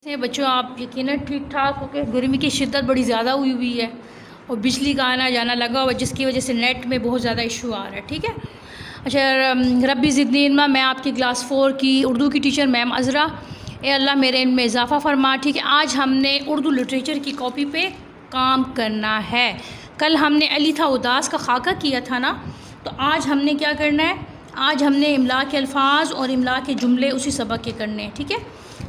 से बच्चों आप यकीनन ठीक ठाक हो के गर्मी की शिद्दत बड़ी ज़्यादा हुई है और बिजली का आना जाना लगा हुआ जिसकी वजह से नेट में बहुत ज़्यादा इशू आ रहा है। ठीक है। अच्छा, रब्बी ज़िदनी इल्मा, मैं आपकी क्लास 4 की उर्दू की टीचर मैम अज़रा। ए अल्लाह मेरे इनमें इजाफ़ा फरमा। ठीक है, आज हमने उर्दू लिटरेचर की कॉपी पे काम करना है। कल हमने अली था उदास का खाका किया था ना, तो आज हमने क्या करना है, आज हमने इमला के अल्फाज और इमला के जुमले उसी सबक के करने हैं। ठीक है,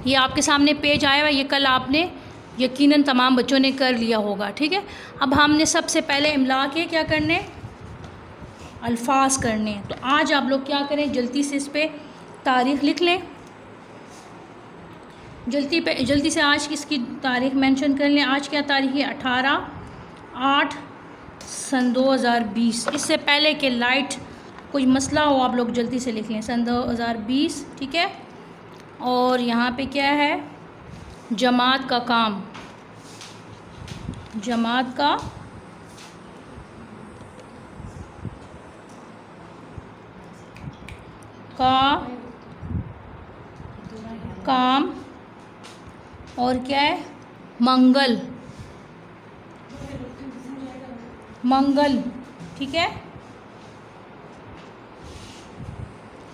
ये आपके सामने पेज आया हुआ, ये कल आपने यकीनन तमाम बच्चों ने कर लिया होगा। ठीक है, अब हमने सबसे पहले इमला के क्या करने, अल्फाज करने हैं। तो आज आप लोग क्या करें, जल्दी से इस पर तारीख़ लिख लें, जल्दी से आज की इसकी तारीख़ मेंशन कर लें। आज क्या तारीख़ है, 18/8/2020। इससे पहले कि लाइट कोई मसला हो आप लोग जल्दी से लिख लें, सन 2020। ठीक है, और यहाँ पे क्या है, जमात का काम, जमात का काम, और क्या है, मंगल, मंगल। ठीक है,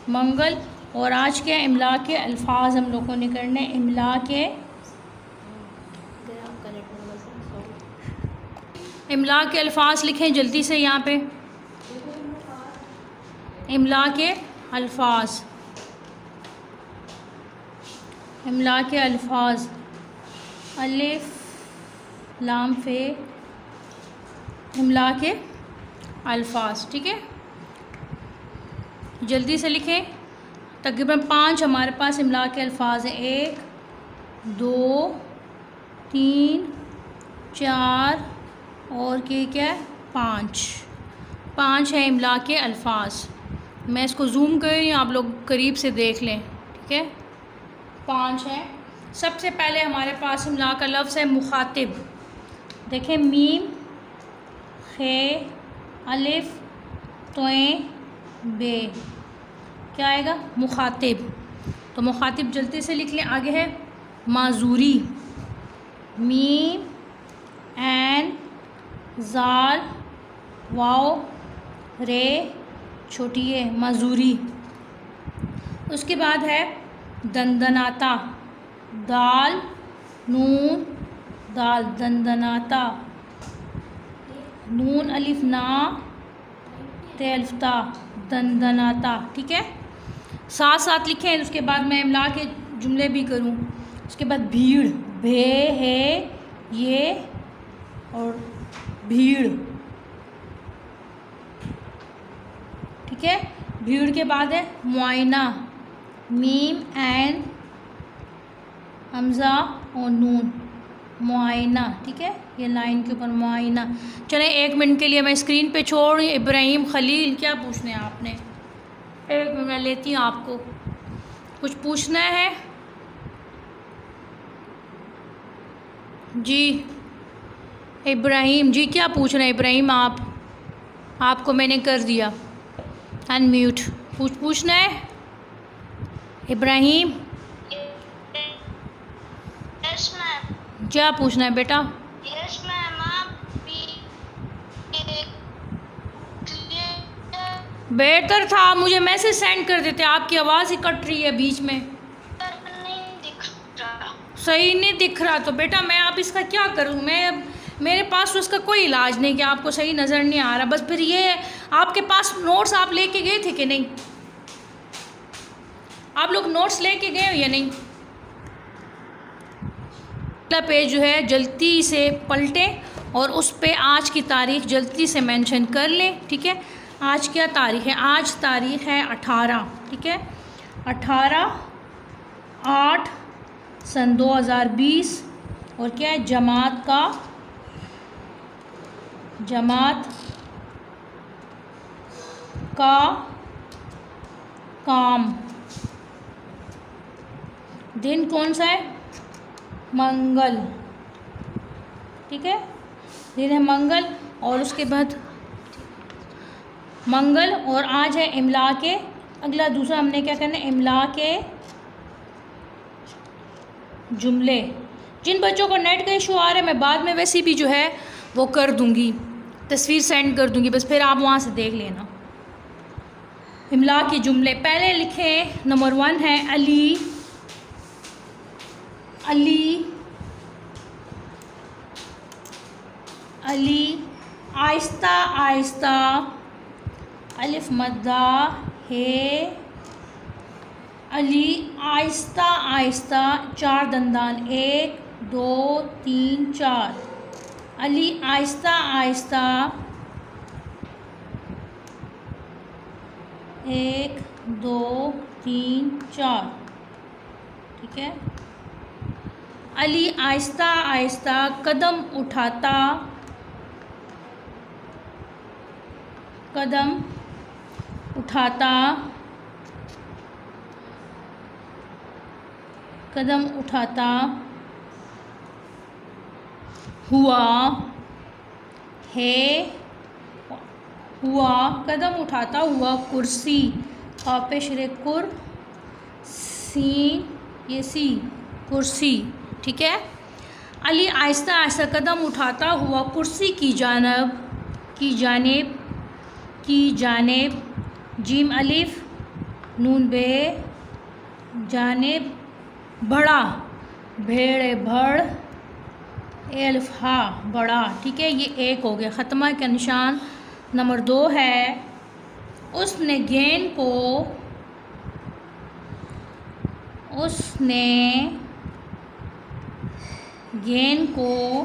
मंगल। और आज के इमला के अल्फाज हम लोगों ने करने, इमला के अल्फाज लिखें जल्दी से यहाँ पे, इमला के अल्फाज, इमला के अल्फाज, अलिफ लाम फे, इमला के अल्फाज। ठीक है, जल्दी से लिखें। तकरीबन 5 हमारे पास इमला के अल्फाज हैं, 1 2 3 4 और क्या है, 5 है इमला के अल्फाज। मैं इसको जूम कर रही हूँ, आप लोग करीब से देख लें। ठीक है, 5 हैं। सबसे पहले हमारे पास इमला का लफ्ज़ है मुखातिब। देखें, मीम खे अलिफ तोएं बे, क्या आएगा, मुखातिब। तो मुखातिब जल्दी से लिख लें। आगे है माजूरी, मीम एन जाल वाओ रे छोटी है, माजूरी। उसके बाद है दंदनाता, दाल नून दाल, दंदनाता, नून अलिफ ना तेल्फता, दंदनाता। ठीक है, साथ साथ लिखें। उसके बाद मैं इमला के जुमले भी करूं। उसके बाद भीड़, भे है ये और भीड़। ठीक है, भीड़ के बाद है मुआयना, मीम एन हमज़ा और नून, मुआयना। ठीक है, ये लाइन के ऊपर मुआयना। चलें 1 मिनट के लिए मैं स्क्रीन पे छोड़। इब्राहिम खलील, क्या पूछना है आपने, 1 मिनट मैं लेती हूँ, आपको कुछ पूछना है जी। इब्राहिम जी क्या पूछ रहे हैं, इब्राहिम आपको मैंने कर दिया अनम्यूट, पूछना है इब्राहिम। Yes ma'am. क्या पूछना है बेटा? Yes ma'am. आप बेहतर था मुझे मैसेज सेंड कर देते, आपकी आवाज़ ही कट रही है बीच में, नहीं दिख रहा, सही नहीं दिख रहा। तो बेटा मैं आप इसका क्या करूं, मैं मेरे पास तो इसका कोई इलाज नहीं कि आपको सही नज़र नहीं आ रहा। बस फिर ये आपके पास नोट्स आप लेके गए थे कि नहीं, आप लोग नोट्स लेके गए हो या नहीं? अगला पेज जो है जल्दी से पलटें और उस पे आज की तारीख़ जल्दी से मेंशन कर लें। ठीक है, आज क्या तारीख़ है, आज तारीख़ है 18। ठीक है, 18/8/2020। और क्या है, जमात का काम। दिन कौन सा है, मंगल। ठीक है, दिन है मंगल। और उसके बाद मंगल, और आज है इमला के, अगला दूसरा हमने क्या करना है, इमला के जुमले। जिन बच्चों को नेट का इशू आ रहा है मैं बाद में वैसे भी जो है वो कर दूँगी, तस्वीर सेंड कर दूँगी, बस फिर आप वहाँ से देख लेना। इमला के जुमले पहले लिखें। नंबर 1 है अली, अली, अली, आहिस्ता आहिस्ता, अलिफ मद्दा है, अली आहिस्ता आहिस्ता, 4 दंदान 1 2 3 4, अली आहिस्ता आहिस्ता 1 2 3 4, ठीक है। अली आहिस्ता आहिस्ता कदम उठाता, कदम उठाता, कदम उठाता हुआ है, हुआ, कदम उठाता हुआ कुर्सी, काफ़े शरे कुर, सीन ये सी, कुर्सी, ठीक है। अली आहिस्ता आहिस्ता कदम उठाता हुआ कुर्सी की जानिब, की जानिब, की जानिब, जीम अलिफ नून बे, जानिब, बड़ा, भेड़ भड़, एल्फ हा, बड़ा, ठीक है। ये 1 हो गया, ख़त्मा का निशान। नंबर 2 है उसने गेंद को, उसने गेंद को,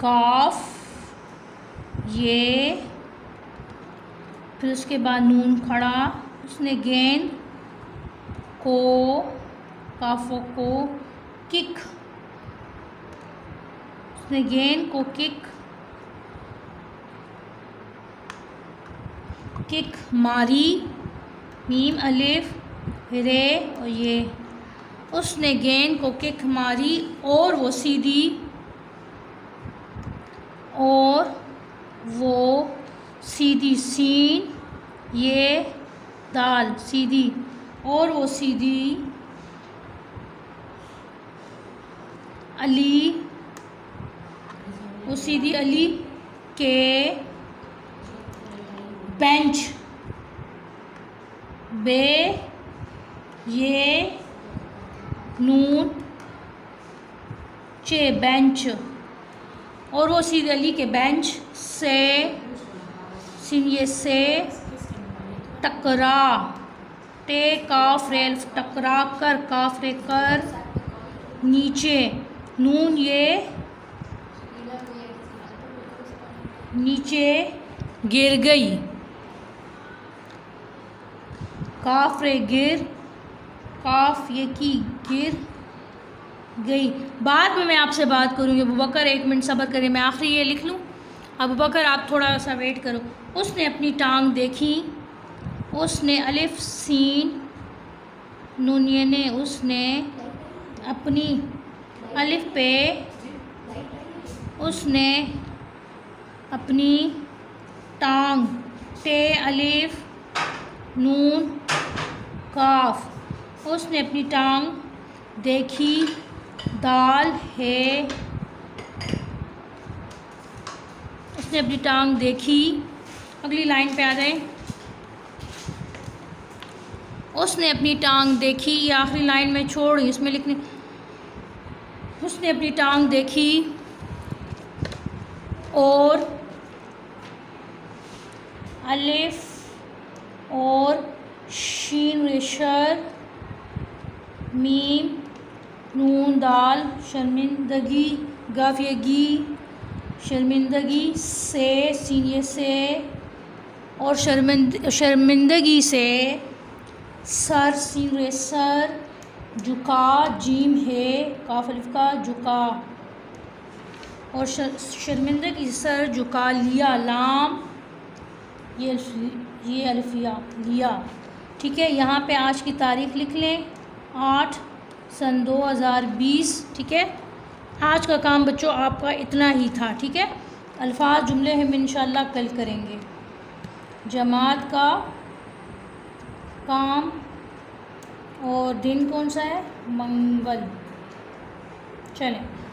काफ, ये, फिर उसके बाद नून खड़ा, उसने गेंद को, काफों को, किक, उसने गेंद को किक, किक मारी, मीम अलिफ रे और ये, उसने गेंद को किक मारी और वो सीधी, और वो सीधी, सीन ये दाल, सीधी, और वो सीधी, अली, वो सीधी अली के बेंच, बे ये नून चे, बेंच, और वो सीधी अली के बेंच से, सिन ये से, टकरा, टे काफ रेल, टकरा कर, काफ रे कर, नीचे, नून ये नीचे गिर गई, काफ रे गिर, काफ ये की गिर गई। बाद में मैं आपसे बात करूँगी। अबू बकर 1 मिनट सब्र करें, मैं आखिरी ये लिख लूँ। अबू बकर आप थोड़ा सा वेट करो। उसने अपनी टांग देखी, उसने अलिफ सीन नून ये ने, उसने अपनी अलिफ पे, उसने अपनी टांग, टे अलिफ नून काफ, उसने अपनी टांग देखी, दाल है, उसने अपनी टांग देखी। अगली लाइन पे आ जाए। उसने अपनी टांग देखी, ये आखिरी लाइन में छोड़, इसमें लिखने, उसने अपनी टांग देखी और अलिफ और शीन रेशर, मीम नून दाल, शर्मिंदगी, गाफियगी, शर्मिंदगी से, सीनियर से, और शर्मिंदगी से, सर, सीन रे सर, झुका, जीम है, काफ अलिफ का, झुका, और शर्मिंदगी सर झुका लिया, लाम ये अलिफिया लिया। ठीक है, यहाँ पे आज की तारीख़ लिख लें, 8 सन 2020। ठीक है, आज का काम बच्चों आपका इतना ही था। ठीक है, अल्फाज जुमले हम इंशाल्लाह कल करेंगे। जमात का काम और दिन कौन सा है? मंगल। चलें।